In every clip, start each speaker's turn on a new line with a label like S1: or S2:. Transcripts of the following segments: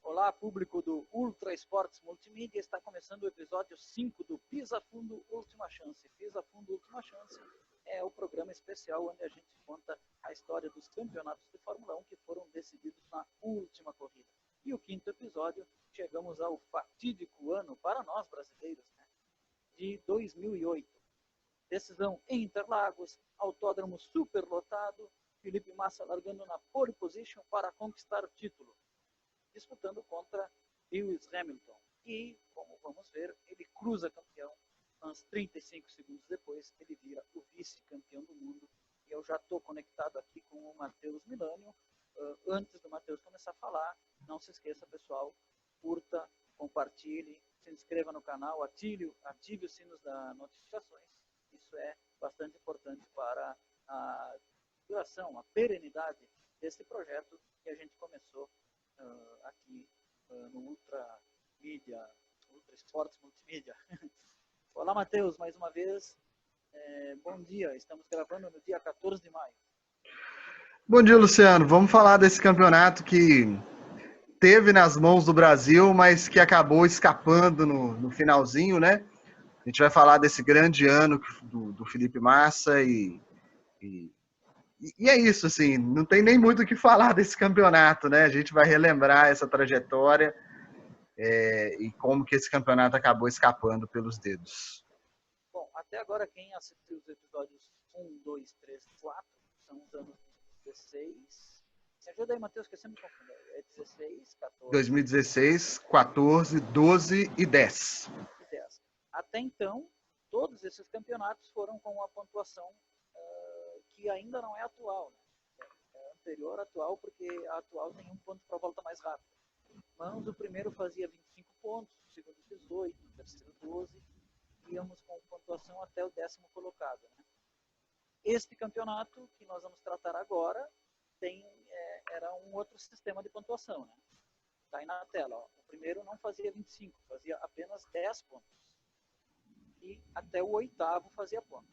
S1: Olá, público do Ultra Esportes Multimídia, está começando o episódio 5 do Pisa Fundo Última Chance. Pisa Fundo Última Chance é o programa especial onde a gente conta a história dos campeonatos de Fórmula 1 que foram decididos na última corrida. E o quinto episódio, chegamos ao fatídico ano, para nós brasileiros, né, de 2008. Decisão em Interlagos, autódromo superlotado, Felipe Massa largando na pole position para conquistar o título, disputando contra Lewis Hamilton. E, como vamos ver, ele cruza campeão, mas 35 segundos depois ele vira o vice-campeão do mundo. E eu já estou conectado aqui com o Matheus Milânio. Antes do Matheus começar a falar, não se esqueça, pessoal, curta, compartilhe, se inscreva no canal, ative os sinos das notificações. Isso é bastante importante para a duração, a perenidade desse projeto que a gente começou aqui no Ultra Esportes Multimídia. Olá, Matheus, mais uma vez. Bom dia, estamos gravando no dia 14 de maio.
S2: Bom dia, Luciano. Vamos falar desse campeonato que teve nas mãos do Brasil, mas que acabou escapando no finalzinho, né? A gente vai falar desse grande ano do Felipe Massa e é isso, assim, não tem nem muito o que falar desse campeonato, né? A gente vai relembrar essa trajetória e como que esse campeonato acabou escapando pelos dedos.
S1: Bom, até agora quem assistiu os episódios 1, 2, 3, 4, são os anos 16. Me ajuda aí, Matheus, que eu sempre confundo. É 16, 14...
S2: 2016, 14, 12 e 10.
S1: Até então, todos esses campeonatos foram com uma pontuação que ainda não é atual, né? É anterior à atual, porque a atual tem um ponto para a volta mais rápida. Mas o primeiro fazia 25 pontos, o segundo 18, o terceiro 12, íamos com pontuação até o 10º colocado, né? Este campeonato que nós vamos tratar agora era um outro sistema de pontuação, né? Está aí na tela, ó. O primeiro não fazia 25, fazia apenas 10 pontos. E até o 8º fazia ponto.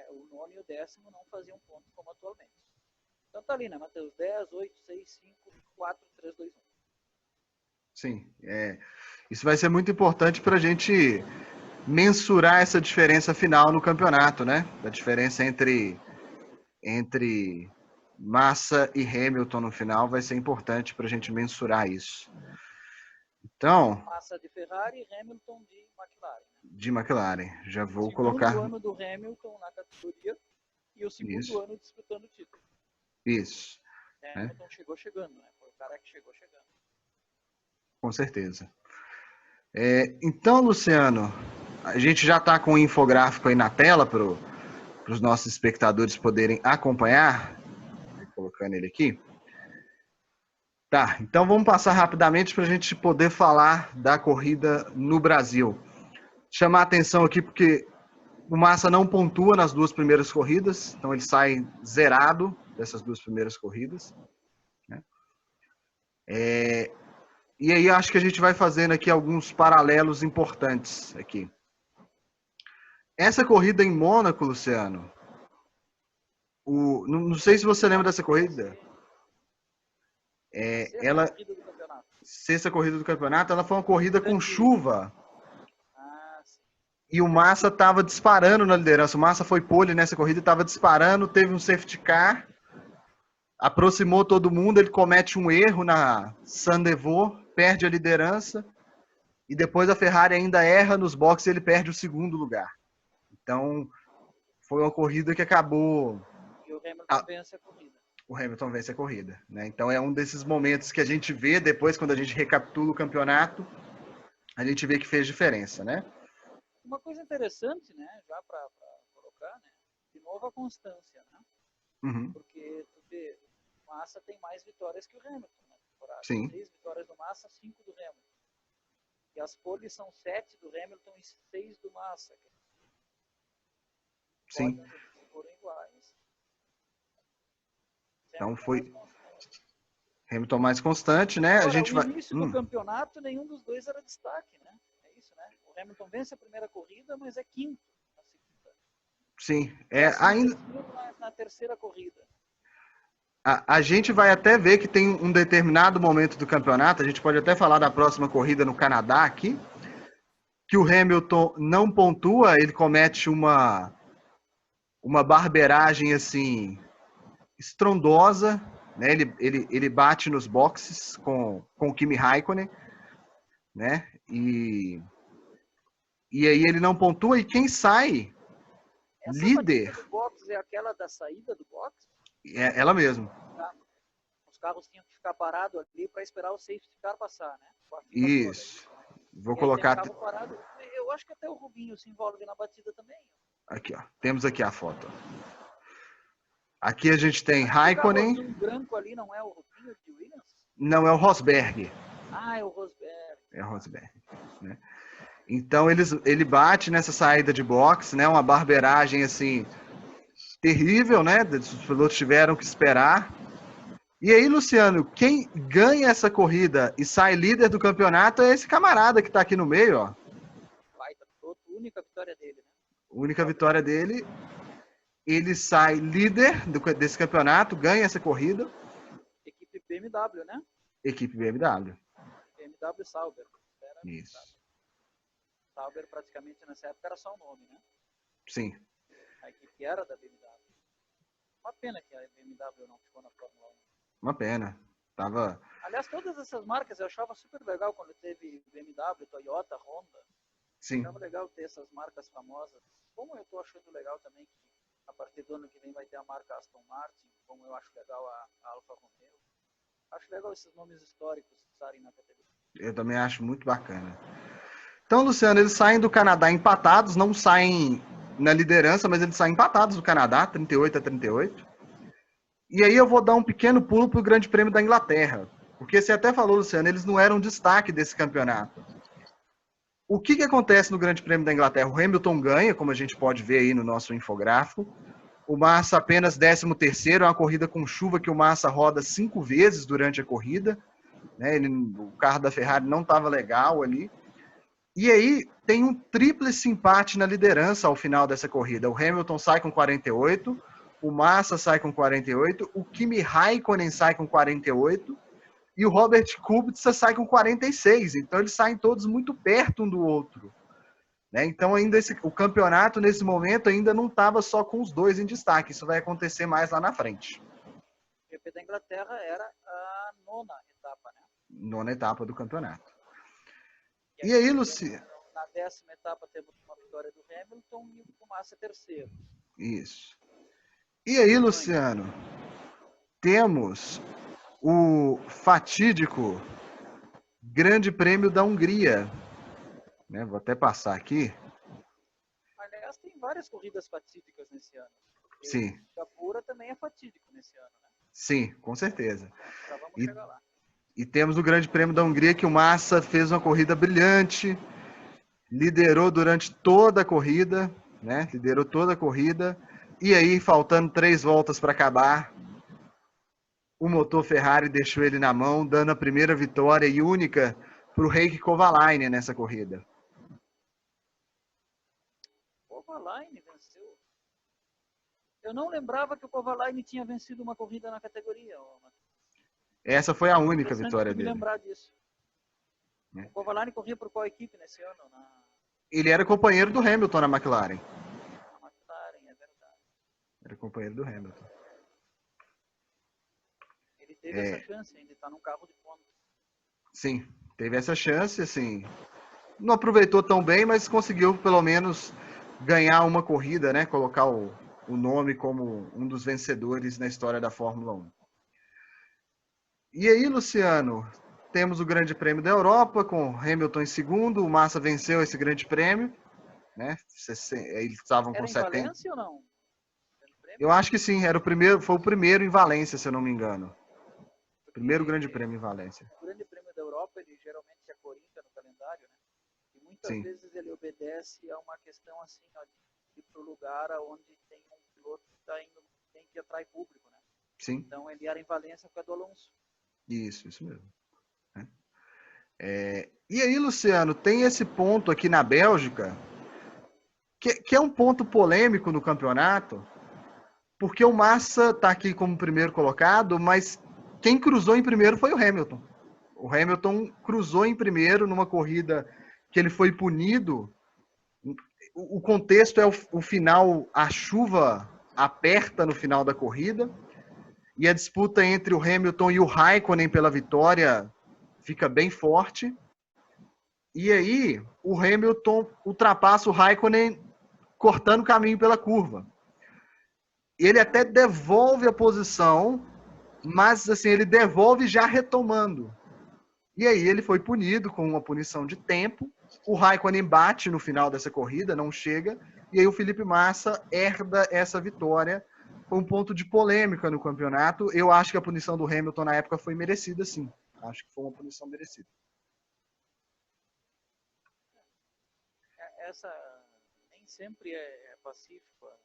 S1: O 9º e o 10º não faziam ponto como atualmente. Então tá ali, né, Matheus? 10, 8, 6, 5, 4, 3, 2, 1.
S2: Sim, isso vai ser muito importante para a gente mensurar essa diferença final no campeonato, né? A diferença entre Massa e Hamilton no final vai ser importante para a gente mensurar isso. Então,
S1: Massa de Ferrari e Hamilton de McLaren. Né?
S2: De McLaren. Já vou
S1: segundo
S2: colocar.
S1: O segundo ano do Hamilton na categoria e o segundo ano disputando o título.
S2: Isso.
S1: Hamilton chegou chegando, né? Foi o cara que chegou chegando.
S2: Com certeza. Então, Luciano, a gente já está com o infográfico aí na tela para os nossos espectadores poderem acompanhar. Vou colocando ele aqui. Tá, então vamos passar rapidamente para a gente poder falar da corrida no Brasil. Chamar a atenção aqui porque o Massa não pontua nas duas primeiras corridas, então ele sai zerado dessas duas primeiras corridas. Né? E aí acho que a gente vai fazendo aqui alguns paralelos importantes aqui. Essa corrida em Mônaco, Luciano, não sei se você lembra dessa corrida. Sexta corrida do campeonato, ela foi uma corrida com chuva. E o Massa estava disparando na liderança. O Massa foi pole nessa corrida, estava disparando, teve um safety car, aproximou todo mundo, ele comete um erro na Sandevaux, perde a liderança, e depois a Ferrari ainda erra nos boxes e ele perde o segundo lugar. Então, foi uma corrida que acabou...
S1: E o Hamilton vence a corrida.
S2: O Hamilton vence a corrida, né? Então é um desses momentos que a gente vê depois, quando a gente recapitula o campeonato, a gente vê que fez diferença, né?
S1: Uma coisa interessante, né, já para colocar, né, de novo a constância, né?
S2: Uhum.
S1: Porque tu vê, o Massa tem mais vitórias que o Hamilton na temporada.
S2: Sim.
S1: 6 vitórias do Massa, 5 do Hamilton. E as poles são 7 do Hamilton e 6 do Massa.
S2: Sim.
S1: Foram iguais.
S2: Então foi Hamilton mais constante, né?
S1: Agora,
S2: a gente
S1: no início do campeonato, nenhum dos dois era destaque, né? É isso, né? O Hamilton vence a primeira corrida, mas é quinto na
S2: Sim,
S1: ainda na terceira corrida.
S2: A gente vai até ver que tem um determinado momento do campeonato, a gente pode até falar da próxima corrida no Canadá aqui, que o Hamilton não pontua, ele comete uma barbeiragem assim estrondosa, né? Ele bate nos boxes com o Kimi Raikkonen, né? E aí ele não pontua, e quem sai
S1: Essa
S2: líder
S1: do box é aquela da saída do box?
S2: é ela mesma.
S1: Tá. Os carros tinham que ficar parados ali para esperar o safety car passar, né?
S2: Isso.
S1: Toda, né?
S2: Vou colocar.
S1: Parado. Eu acho que até o Rubinho se envolve na batida também.
S2: Aqui, ó. Temos aqui a foto. Aqui a gente tem Raikkonen.
S1: O branco ali não é o Rubinho de Williams?
S2: Não, é o Rosberg.
S1: Ah, é o Rosberg.
S2: É o Rosberg, né? Então ele bate nessa saída de boxe, né? Uma barbeiragem assim terrível, né? Os pilotos tiveram que esperar. E aí, Luciano, quem ganha essa corrida e sai líder do campeonato é esse camarada que está aqui no meio, ó.
S1: Única vitória dele, né?
S2: Única vitória dele. Ele sai líder desse campeonato, ganha essa corrida.
S1: Equipe BMW, né?
S2: Equipe BMW.
S1: BMW Sauber.
S2: Isso.
S1: Sauber praticamente nessa época era só um nome, né?
S2: Sim.
S1: A equipe era da BMW. Uma pena que a BMW não ficou na Fórmula 1.
S2: Uma pena.
S1: Aliás, todas essas marcas eu achava super legal quando teve BMW, Toyota, Honda.
S2: Sim.
S1: Achava legal ter essas marcas famosas. Como eu estou achando legal também que a partir do ano que vem vai ter a marca Aston Martin, como eu acho legal a Alfa Romeo. Acho legal esses nomes históricos estarem na categoria.
S2: Eu também acho muito bacana. Então, Luciano, eles saem do Canadá empatados, não saem na liderança, mas eles saem empatados do Canadá, 38-38. E aí eu vou dar um pequeno pulo para o Grande Prêmio da Inglaterra. Porque você até falou, Luciano, eles não eram destaque desse campeonato. O que acontece no Grande Prêmio da Inglaterra? O Hamilton ganha, como a gente pode ver aí no nosso infográfico. O Massa apenas 13º, é uma corrida com chuva que o Massa roda 5 vezes durante a corrida. Né? O carro da Ferrari não estava legal ali. E aí tem um tríplice empate na liderança ao final dessa corrida. O Hamilton sai com 48, o Massa sai com 48, o Kimi Raikkonen sai com 48 e o Robert Kubica sai com 46. Então eles saem todos muito perto um do outro. Né? Então ainda o campeonato nesse momento ainda não estava só com os dois em destaque. Isso vai acontecer mais lá na frente.
S1: O GP da Inglaterra era a 9ª etapa, né?
S2: 9ª etapa do campeonato. E aí, Luciano?
S1: Na 10ª etapa temos uma vitória do Hamilton e o Massa 3º.
S2: Isso. E aí, Luciano? Temos o fatídico Grande Prêmio da Hungria. Né? Vou até passar aqui.
S1: Aliás, tem várias corridas fatídicas nesse ano.
S2: Sim.
S1: O Singapura também é fatídico nesse ano, né?
S2: Sim, com certeza.
S1: Já vamos chegar lá.
S2: E temos o Grande Prêmio da Hungria, que o Massa fez uma corrida brilhante, liderou durante toda a corrida, né? Liderou toda a corrida. E aí, faltando 3 voltas para acabar, o motor Ferrari deixou ele na mão, dando a primeira vitória e única para o Heikki Kovalainen nessa corrida.
S1: Kovalainen venceu. Eu não lembrava que o Kovalainen tinha vencido uma corrida na categoria.
S2: Essa foi a única vitória dele.
S1: Lembrar disso. O Kovalainen corria por qual equipe nesse ano?
S2: Ele era companheiro do Hamilton na McLaren.
S1: Na McLaren, é verdade.
S2: Era companheiro do Hamilton.
S1: Ele teve essa chance ainda, está num carro de ponta.
S2: Sim, teve essa chance, assim. Não aproveitou tão bem, mas conseguiu pelo menos ganhar uma corrida, né? Colocar o nome como um dos vencedores na história da Fórmula 1. E aí, Luciano, temos o Grande Prêmio da Europa, com Hamilton em segundo, o Massa venceu esse Grande Prêmio, né? Eles estavam com 70. Era em
S1: Valência ou não?
S2: Eu acho que sim, foi o primeiro em Valência, se eu não me engano. Primeiro Grande Prêmio em Valência.
S1: O Grande Prêmio da Europa, ele geralmente é coringa no calendário, né? E muitas vezes ele obedece a uma questão assim, ó, de ir para o lugar onde tem um piloto que está indo, tem que atrair público, né?
S2: Sim.
S1: Então ele era em Valência por causa do Alonso.
S2: Isso mesmo. E aí, Luciano, tem esse ponto aqui na Bélgica que é um ponto polêmico no campeonato, porque o Massa está aqui como primeiro colocado, mas quem cruzou em primeiro foi o Hamilton. O Hamilton cruzou em primeiro numa corrida que ele foi punido. O contexto é o final, a chuva aperta no final da corrida, e a disputa entre o Hamilton e o Raikkonen pela vitória fica bem forte. E aí, o Hamilton ultrapassa o Raikkonen cortando o caminho pela curva. Ele até devolve a posição, mas assim, ele devolve já retomando. E aí ele foi punido com uma punição de tempo. O Raikkonen bate no final dessa corrida, não chega. E aí o Felipe Massa herda essa vitória. Foi um ponto de polêmica no campeonato. Eu acho que a punição do Hamilton na época foi merecida, sim. Acho que foi uma punição merecida.
S1: Essa nem sempre é pacífico as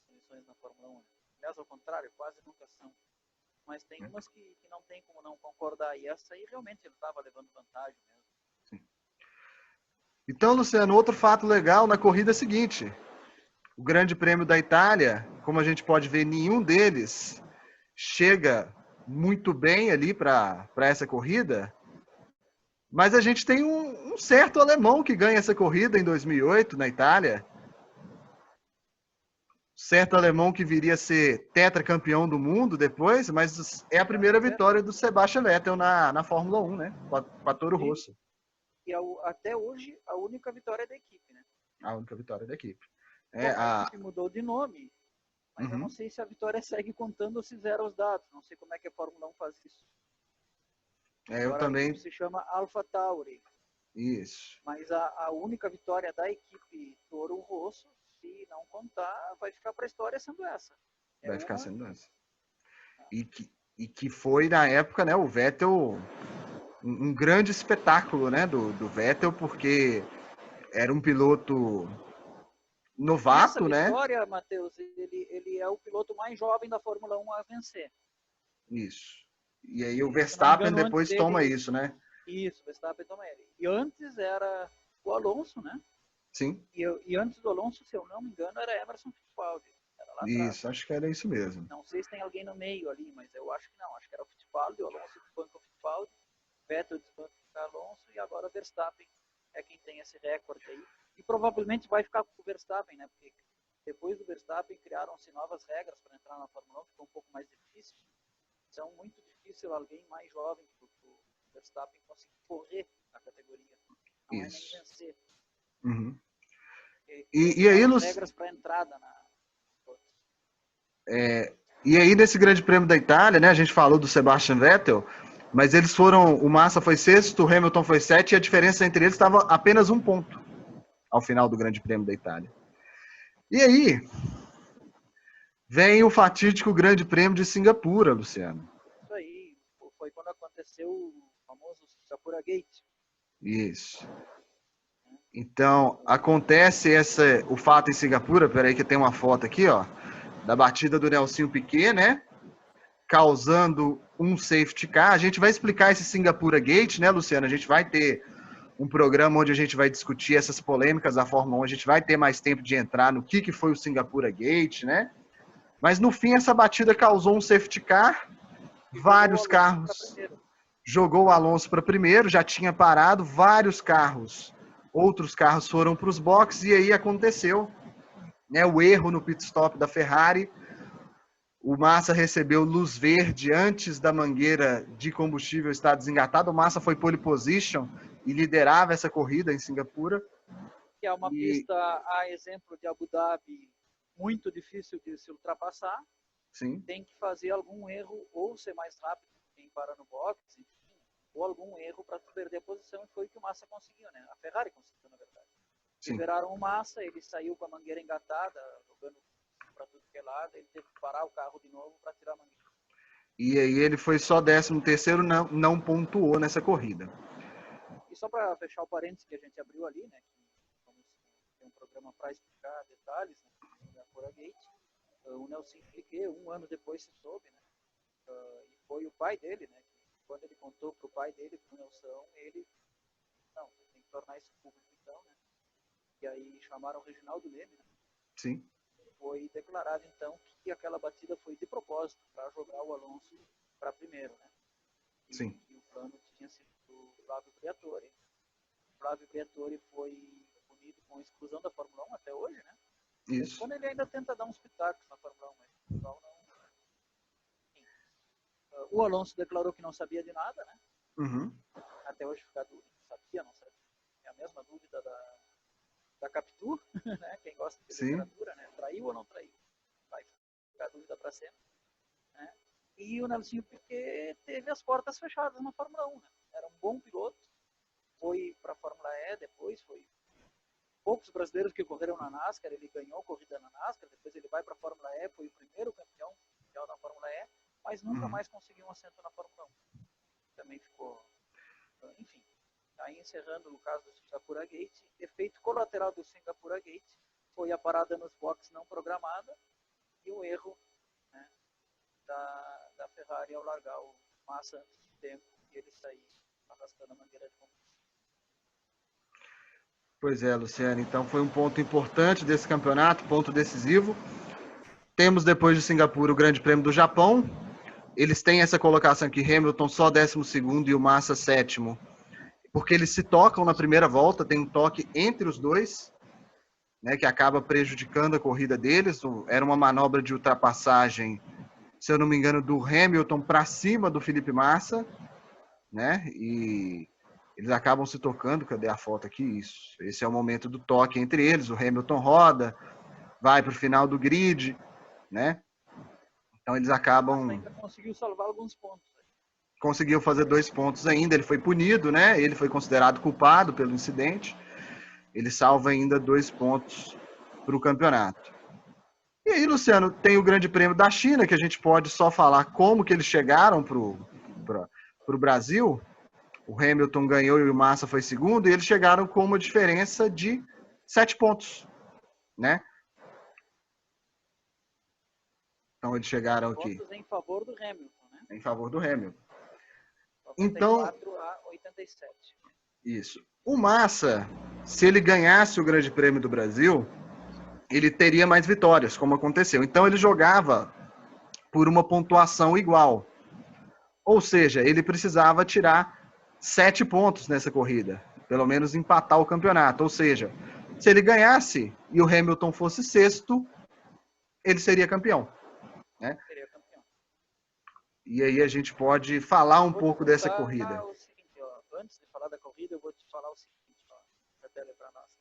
S1: punições na Fórmula 1. Aliás, ao contrário, quase nunca são. Mas tem umas que não tem como não concordar. E essa aí realmente ele estava levando vantagem mesmo.
S2: Sim. Então, Luciano, outro fato legal na corrida é o seguinte. O Grande Prêmio da Itália, como a gente pode ver, nenhum deles chega muito bem ali para essa corrida. Mas a gente tem um certo alemão que ganha essa corrida em 2008 na Itália. Certo alemão que viria a ser tetracampeão do mundo depois, mas é a primeira vitória do Sebastian Vettel na Fórmula 1, né? Com a Toro Rosso.
S1: E até hoje, a única vitória da equipe, né?
S2: A única vitória da equipe.
S1: A equipe mudou de nome, mas eu
S2: Uhum.
S1: não sei se a vitória segue contando ou se zera os dados. Não sei como é que a Fórmula 1 faz isso.
S2: Eu
S1: Agora
S2: também.
S1: a equipe se chama AlphaTauri.
S2: Isso.
S1: Mas a única vitória da equipe Toro Rosso, se não contar, vai ficar para a história sendo essa.
S2: Vai ficar sendo essa. E que foi, na época, né, o Vettel, um grande espetáculo, né, do Vettel, porque era um piloto novato,
S1: Nessa
S2: né?
S1: vitória, Matheus, ele é o piloto mais jovem da Fórmula 1 a vencer.
S2: Isso. E aí o
S1: E, se não me
S2: Verstappen
S1: engano, antes
S2: depois toma
S1: dele,
S2: isso, né?
S1: Isso, o Verstappen toma ele. E antes era o Alonso, né?
S2: Sim.
S1: E antes do Alonso, se eu não me engano, era Emerson Fittipaldi. Era lá atrás.
S2: Isso, acho que era isso mesmo.
S1: Não sei se tem alguém no meio ali, mas eu acho que não. Acho que era o Fittipaldi, o Alonso desbanca o Fittipaldi, Vettel desbanca o Alonso e agora o Verstappen é quem tem esse recorde aí. E provavelmente vai ficar com o Verstappen, né? Porque depois do Verstappen criaram-se novas regras para entrar na Fórmula 1, ficou um pouco mais difícil. Então, muito difícil alguém mais jovem que o Verstappen conseguir correr na categoria. Não
S2: isso.
S1: É nem vencer.
S2: Uhum.
S1: E aí, as regras para entrada na.
S2: E aí, nesse Grande Prêmio da Itália, né? A gente falou do Sebastian Vettel, mas eles foram. O Massa foi sexto, o Hamilton foi sétimo, e a diferença entre eles estava apenas 1 ponto ao final do Grande Prêmio da Itália. E aí, vem o fatídico Grande Prêmio de Singapura, Luciano.
S1: Isso aí, foi quando aconteceu o famoso Singapura Gate.
S2: Isso. Então, acontece o fato em Singapura, peraí que tem uma foto aqui, ó, da batida do Nelsinho Piquet, né? Causando um safety car. A gente vai explicar esse Singapura Gate, né, Luciano? A gente vai ter um programa onde a gente vai discutir essas polêmicas da Fórmula 1. A gente vai ter mais tempo de entrar no que foi o Singapura Gate, né? Mas no fim, essa batida causou um safety car. Vários carros. Jogou o Alonso para primeiro, já tinha parado, vários carros. Outros carros foram para os boxes e aí aconteceu, né, o erro no pit stop da Ferrari. O Massa recebeu luz verde antes da mangueira de combustível estar desengatada. O Massa foi pole position e liderava essa corrida em Singapura.
S1: Que é uma pista, a exemplo de Abu Dhabi, muito difícil de se ultrapassar.
S2: Sim.
S1: Tem que fazer algum erro ou ser mais rápido que quem para no box, enfim, ou algum erro para perder a posição, e foi o que o Massa conseguiu, né? A Ferrari conseguiu, na verdade. Liberaram o Massa, ele saiu com a mangueira engatada, jogando para tudo que é lado, ele teve que parar o carro de novo para tirar a mangueira.
S2: E aí ele foi só 13º, não pontuou nessa corrida.
S1: E só para fechar o parênteses que a gente abriu ali, né, que tem um programa para explicar detalhes, né, da Cora Gate, o Nelson Piquet, 1 ano depois se soube, né, e foi o pai dele, né, quando ele contou para o pai dele, para o Nelson, ele, não, tem que tornar isso público então, né, e aí chamaram o Reginaldo Leme, né?
S2: Sim.
S1: Foi declarado, então, que aquela batida foi de propósito, para jogar o Alonso para primeiro, né?
S2: Sim.
S1: E o plano tinha sido o Flávio Briatore. O Flávio Briatore foi punido com exclusão da Fórmula 1 até hoje, né?
S2: Isso.
S1: Quando ele ainda tenta dar uns pitacos na Fórmula 1, mas o pessoal não... Enfim. O Alonso declarou que não sabia de nada, né?
S2: Uhum.
S1: Até hoje fica a dúvida. Sabia, não sabia? É a mesma dúvida da Capitu, né? Quem gosta de
S2: Sim.
S1: literatura, né? Traiu ou não traiu? Vai ficar a dúvida para sempre. Né? E o Nelsinho Piquet teve as portas fechadas na Fórmula 1, né? Era um bom piloto, foi para a Fórmula E, depois foi poucos brasileiros que correram na NASCAR, ele ganhou corrida na NASCAR, depois ele vai para a Fórmula E, foi o primeiro campeão mundial da Fórmula E, mas nunca mais conseguiu um assento na Fórmula 1. Também ficou, enfim. Aí encerrando o caso do Singapura Gate, efeito colateral do Singapura Gate foi a parada nos boxes não programada e o erro, né, da Ferrari ao largar o Massa antes do tempo e ele sair arrastando a mangueira de combustível.
S2: Pois é, Luciano. Então foi um ponto importante desse campeonato, ponto decisivo. Temos depois de Singapura o Grande Prêmio do Japão. Eles têm essa colocação aqui, Hamilton só 12º e o Massa 7º, porque eles se tocam na primeira volta, tem um toque entre os dois, né, que acaba prejudicando a corrida deles. Era uma manobra de ultrapassagem, se eu não me engano, do Hamilton para cima do Felipe Massa, né? E eles acabam se tocando. Cadê a foto aqui? Isso. Esse é o momento do toque entre eles. O Hamilton roda, vai para o final do grid, né? Então eles acabam...
S1: Massa ainda conseguiu salvar alguns pontos.
S2: Conseguiu fazer 2 pontos ainda. Ele foi punido, né? Ele foi considerado culpado pelo incidente. Ele salva ainda 2 pontos para o campeonato. E aí, Luciano, tem o Grande Prêmio da China, que a gente pode só falar como que eles chegaram para o Brasil. O Hamilton ganhou e o Massa foi segundo, e eles chegaram com uma diferença de 7 pontos, né? Então eles chegaram aqui.
S1: Pontos em favor do Hamilton, né?
S2: Em favor do Hamilton.
S1: 94
S2: Então,
S1: a 87.
S2: isso. O Massa, se ele ganhasse o Grande Prêmio do Brasil, ele teria mais vitórias, como aconteceu. Então ele jogava por uma pontuação igual. Ou seja, ele precisava tirar 7 pontos nessa corrida, pelo menos empatar o campeonato. Ou seja, se ele ganhasse e o Hamilton fosse sexto, ele seria campeão, né?
S1: Seria campeão.
S2: E aí a gente pode falar um pouco dessa corrida.
S1: O seguinte, ó, antes de falar da corrida, eu vou te falar o seguinte, ó, da tela para nós.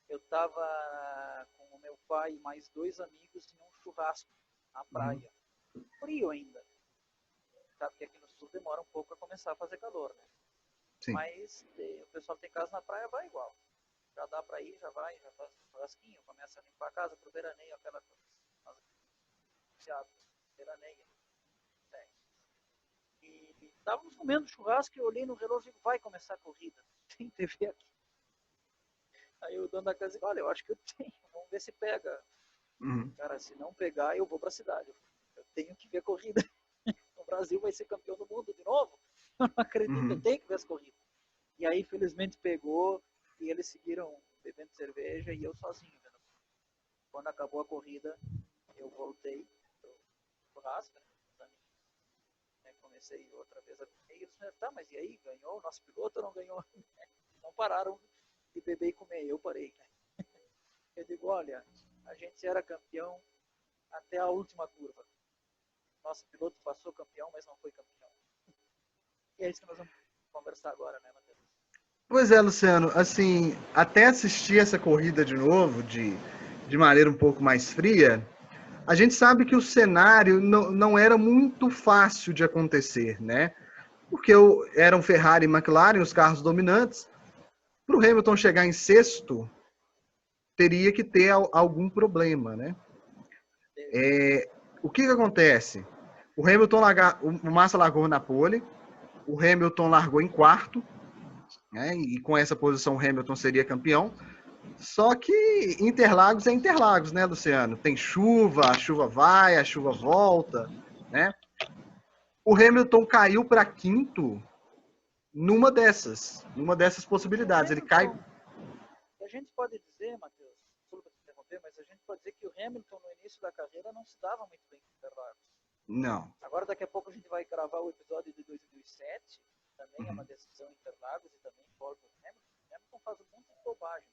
S1: Eu estava com o meu pai e mais 2 amigos em um churrasco na praia. Frio ainda. Sabe que aqui no sul demora um pouco a começar a fazer calor, né?
S2: Sim.
S1: Mas o pessoal tem casa na praia, vai igual. Já dá para ir, já vai, já faz um churrasquinho, começa a limpar a casa pro veraneio, aquela coisa. Veraneia. É. E estávamos comendo churrasco e eu olhei no relógio e digo, vai começar a corrida. Tem TV aqui. Aí o dono da casa disse, olha, eu acho que eu tenho, vamos ver se pega. Cara, se não pegar, eu vou para a cidade. Eu tenho que ver a corrida. O Brasil vai ser campeão do mundo de novo? Eu não acredito, eu tenho que ver as corridas. E aí, felizmente, pegou e eles seguiram bebendo cerveja e eu sozinho. Né? Quando acabou a corrida, eu voltei pro churrasco, né? Comecei outra vez a comer e eles disseram, tá, mas e aí, ganhou o nosso piloto ou não ganhou? Não pararam de beber e comer, eu parei. Né? Eu digo, olha, a gente era campeão até a última curva. Nosso piloto passou campeão, mas não foi campeão. E é isso que nós vamos conversar agora, né, Matheus?
S2: Pois é, Luciano, assim, até assistir essa corrida de novo, de maneira um pouco mais fria, a gente sabe que o cenário não era muito fácil de acontecer, né? Porque eram Ferrari e McLaren, os carros dominantes. Para o Hamilton chegar em sexto, teria que ter algum problema, né? O que acontece? O Massa largou na pole, o Hamilton largou em quarto, né? E com essa posição o Hamilton seria campeão. Só que Interlagos é Interlagos, né, Luciano? Tem chuva, a chuva vai, a chuva volta, né? O Hamilton caiu para quinto numa dessas possibilidades. Ele cai.
S1: A gente pode dizer, Matheus, desculpa te interromper, mas a gente pode dizer que o Hamilton no início da carreira não se dava muito bem com Interlagos.
S2: Não.
S1: Agora daqui a pouco a gente vai gravar o episódio de 2007, também é uma decisão Interlagos e também envolve o Hamilton. O Hamilton faz um monte de bobagem.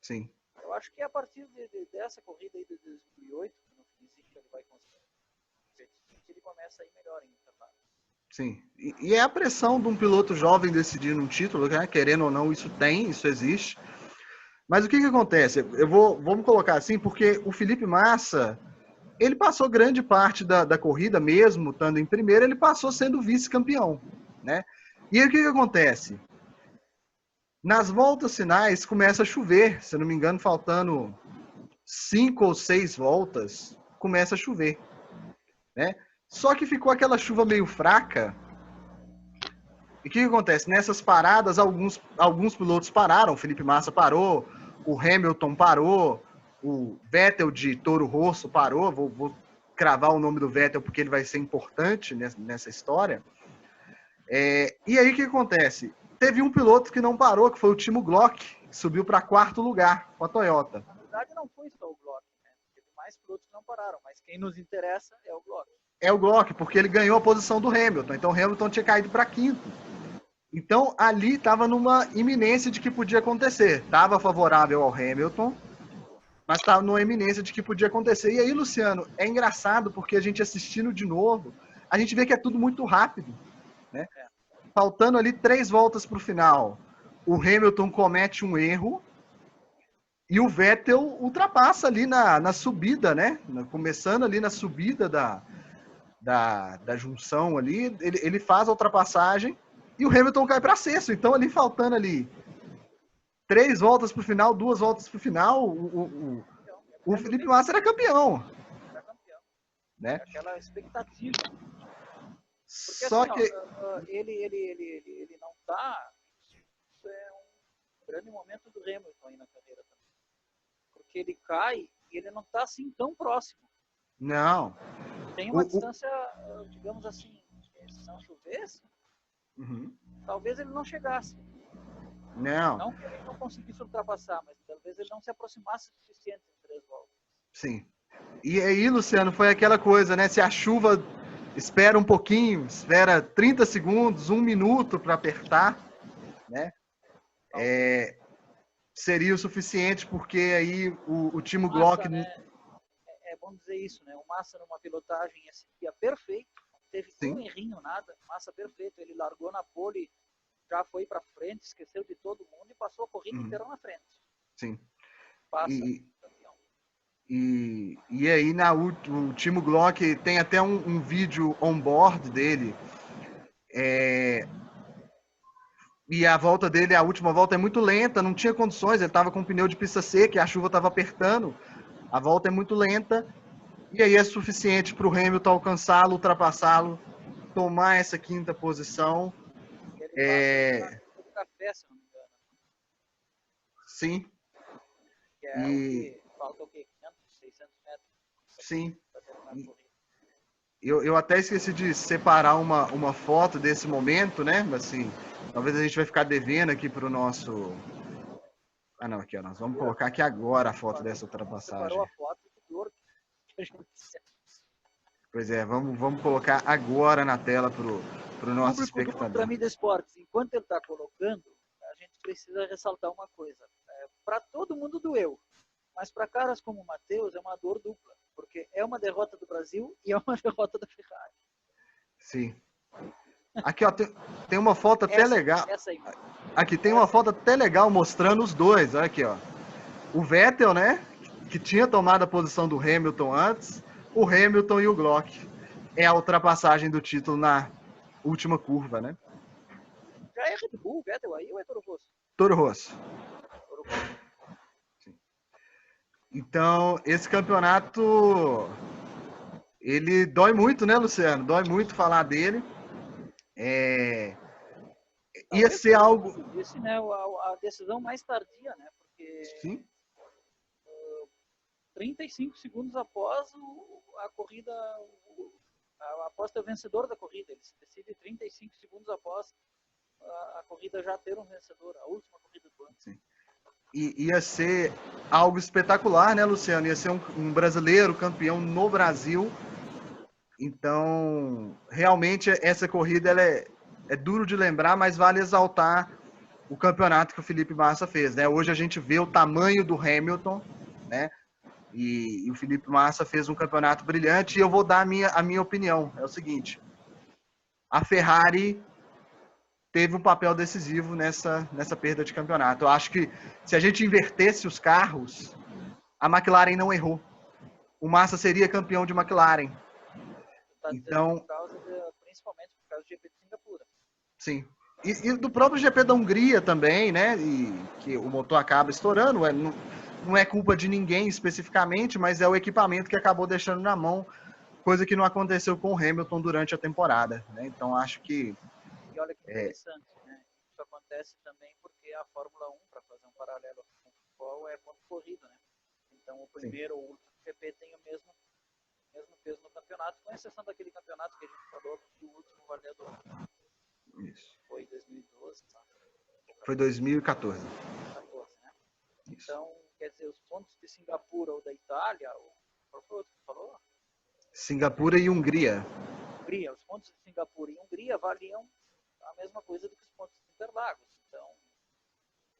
S2: Sim.
S1: Eu acho que é a partir dessa corrida aí de 2008, que no finzinho ele vai conseguir, ele começa a ir melhor em Interlagos.
S2: Sim. E é a pressão de um piloto jovem decidir um título, né? Querendo ou não, isso existe. Mas o que acontece? Vamos colocar assim, porque o Felipe Massa, ele passou grande parte da corrida, mesmo estando em primeiro, ele passou sendo vice-campeão, né? E aí o que acontece? Nas voltas finais começa a chover, se eu não me engano, faltando 5 ou 6 voltas, começa a chover, né? Só que ficou aquela chuva meio fraca. E o que acontece? Nessas paradas, alguns pilotos pararam, o Felipe Massa parou, o Hamilton parou, o Vettel de Toro Rosso parou, vou cravar o nome do Vettel porque ele vai ser importante nessa história. E aí o que acontece? Teve um piloto que não parou, que foi o Timo Glock, que subiu para 4º lugar com a Toyota.
S1: Na verdade não foi só o Glock, né? Teve mais pilotos que não pararam, mas quem nos interessa é o Glock.
S2: É o Glock, porque ele ganhou a posição do Hamilton, então o Hamilton tinha caído para 5º. Então ali estava numa iminência de que podia acontecer. Estava favorável ao Hamilton, mas estava numa iminência de que podia acontecer. E aí, Luciano, é engraçado porque a gente assistindo de novo, a gente vê que é tudo muito rápido, né? Faltando ali 3 voltas para o final, o Hamilton comete um erro e o Vettel ultrapassa ali na subida, né? Começando ali na subida da junção ali, ele faz a ultrapassagem e o Hamilton cai para 6º. Então ali faltando ali 3 voltas para o final, 2 voltas para o final, o Felipe Massa era campeão.
S1: Era campeão.
S2: Né?
S1: Aquela expectativa. Porque
S2: Só
S1: assim,
S2: que
S1: ele não tá. Isso é um grande momento do Hamilton aí na carreira também. Porque ele cai e ele não tá assim tão próximo.
S2: não.
S1: Tem uma distância, digamos assim, se não chovesse, talvez ele não chegasse. Não que ele não conseguisse ultrapassar, mas talvez ele não se aproximasse o suficiente em 3 voltas.
S2: Sim. E aí, Luciano, foi aquela coisa, né? Se a chuva espera um pouquinho, espera 30 segundos, 1 minuto para apertar, né? Seria o suficiente, porque aí o Timo Glock...
S1: Né? É bom dizer isso, né? O Massa numa pilotagem esse dia perfeito, não teve um errinho, nada. Massa perfeito, ele largou na pole, já foi para frente, esqueceu de todo mundo e passou a corrida inteira na frente.
S2: Sim.
S1: Passa, campeão.
S2: E aí o Timo Glock tem até um vídeo on-board dele. E a volta dele, a última volta é muito lenta, não tinha condições, ele estava com um pneu de pista seca e a chuva estava apertando. A volta é muito lenta e aí é suficiente para o Hamilton alcançá-lo, ultrapassá-lo, tomar essa 5ª posição.
S1: Ele passa do café, se não me engano.
S2: Sim.
S1: Que é o que falta o quê? 500, 600 metros?
S2: Sim. Eu até esqueci de separar uma foto desse momento, né? Assim, talvez a gente vai ficar devendo aqui para o nosso... Ah, não, aqui, ó, nós vamos colocar aqui agora a foto dessa ultrapassagem.
S1: Separou a foto do dor.
S2: Pois é, vamos colocar agora na tela para o nosso espectador.
S1: Para Mídia Esportes, enquanto ele está colocando, a gente precisa ressaltar uma coisa. Para todo mundo doeu, mas para caras como o Matheus é uma dor dupla, porque é uma derrota do Brasil e é uma derrota da Ferrari.
S2: Sim. Aqui, ó, tem uma foto até legal.
S1: Essa aí.
S2: Aqui tem uma foto até legal mostrando os dois. Olha aqui, ó. O Vettel, né? Que tinha tomado a posição do Hamilton antes. O Hamilton e o Glock. É a ultrapassagem do título na última curva, né?
S1: Já é Red Bull, Vettel aí ou é Toro Rosso?
S2: Toro Rosso. Sim. Então, esse campeonato, ele dói muito, né, Luciano? Dói muito falar dele. Ia ser algo...
S1: Disse, né, a decisão mais tardia, né? Porque...
S2: Sim.
S1: 35 segundos após a corrida, após ter o vencedor da corrida. Ele se decide 35 segundos após a corrida já ter um vencedor, a última corrida do ano.
S2: Sim. ia ser algo espetacular, né, Luciano? Ia ser um brasileiro campeão no Brasil. Então, realmente, essa corrida ela é duro de lembrar, mas vale exaltar o campeonato que o Felipe Massa fez, né? Hoje a gente vê o tamanho do Hamilton, né? E o Felipe Massa fez um campeonato brilhante. E eu vou dar a minha opinião. É o seguinte: a Ferrari teve um papel decisivo nessa perda de campeonato. Eu acho que se a gente invertesse os carros, a McLaren não errou. O Massa seria campeão de McLaren. Então,
S1: principalmente por causa do GP de Singapura.
S2: Sim. E do próprio GP da Hungria também, né? E que o motor acaba estourando. Não é culpa de ninguém especificamente, mas é o equipamento que acabou deixando na mão, coisa que não aconteceu com o Hamilton durante a temporada, né? Então acho que...
S1: E olha que interessante, né? Isso acontece também porque a Fórmula 1, para fazer um paralelo com o futebol, é ponto corrido, né? Então o primeiro ou o último GP tem o mesmo peso no campeonato, com exceção daquele campeonato que a gente falou, que o último valendo
S2: Isso.
S1: foi 2012, tá?
S2: Foi 2014.
S1: 2014, né? Isso. Então, quer dizer, os pontos de Singapura ou da Itália, qual foi o outro que falou?
S2: Singapura e Hungria.
S1: Os pontos de Singapura e Hungria valiam a mesma coisa do que os pontos de Interlagos. Então,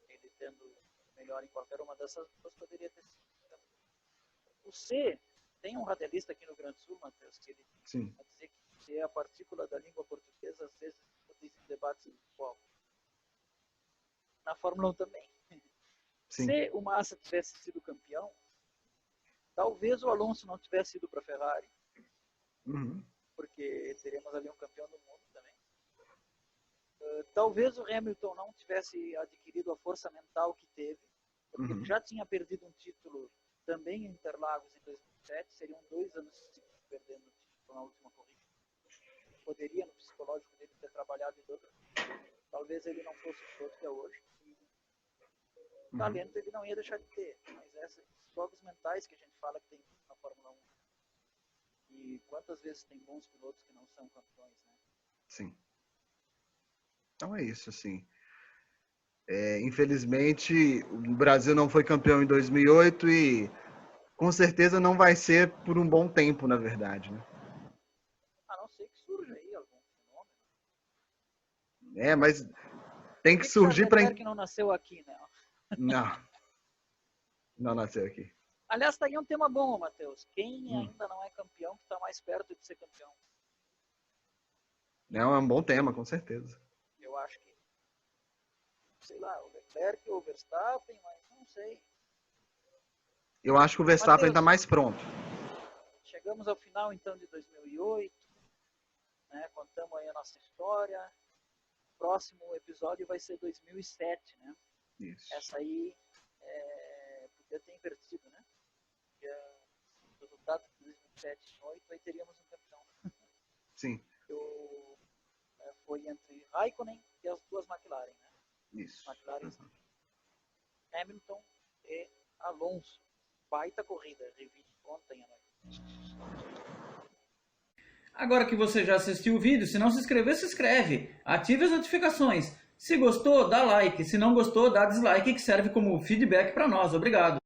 S1: ele tendo melhor em qualquer uma dessas duas, poderia ter sido. O C, tem um radialista aqui no Grande Sul, Matheus, que ele vai dizer que C é a partícula da língua portuguesa, às vezes dizem debates do futebol. Na Fórmula 1 também.
S2: Sim.
S1: Se o Massa tivesse sido campeão, talvez o Alonso não tivesse ido para a Ferrari, porque teríamos ali um campeão do mundo também. Talvez o Hamilton não tivesse adquirido a força mental que teve, porque ele já tinha perdido um título também em Interlagos em 2007, seriam 2 anos perdendo o título na última corrida. Poderia, no psicológico dele, ter trabalhado em outra. Talvez ele não fosse o piloto que é hoje. E talento ele não ia deixar de ter. Mas esses jogos mentais que a gente fala que tem na Fórmula 1. E quantas vezes tem bons pilotos que não são campeões, né?
S2: Sim. Então é isso, assim. Infelizmente, o Brasil não foi campeão em 2008 e com certeza não vai ser por um bom tempo, na verdade, né?
S1: A não ser que surja aí algum fenômeno.
S2: Mas tem que surgir para...
S1: que não nasceu aqui, né?
S2: Não nasceu aqui.
S1: Aliás, tá aí um tema bom, Matheus. Quem ainda não é campeão, que está mais perto de ser campeão?
S2: É um bom tema, com certeza.
S1: Eu acho que, sei lá, o Leclerc ou o Verstappen, mas não sei.
S2: Eu acho que o Verstappen está mais pronto.
S1: Chegamos ao final, então, de 2008. Né? Contamos aí a nossa história. O próximo episódio vai ser 2007, né?
S2: Isso.
S1: Essa aí podia ter invertido, né? Porque o resultado de 2007 e 2008, aí teríamos um campeão.
S2: Sim.
S1: Foi entre Raikkonen e as duas McLaren, né?
S2: Isso.
S1: McLaren, Hamilton e Alonso. Baita corrida, revi ontem à noite.
S3: Agora que você já assistiu o vídeo, se não se inscreveu, se inscreve. Ative as notificações. Se gostou, dá like. Se não gostou, dá dislike, que serve como feedback para nós. Obrigado.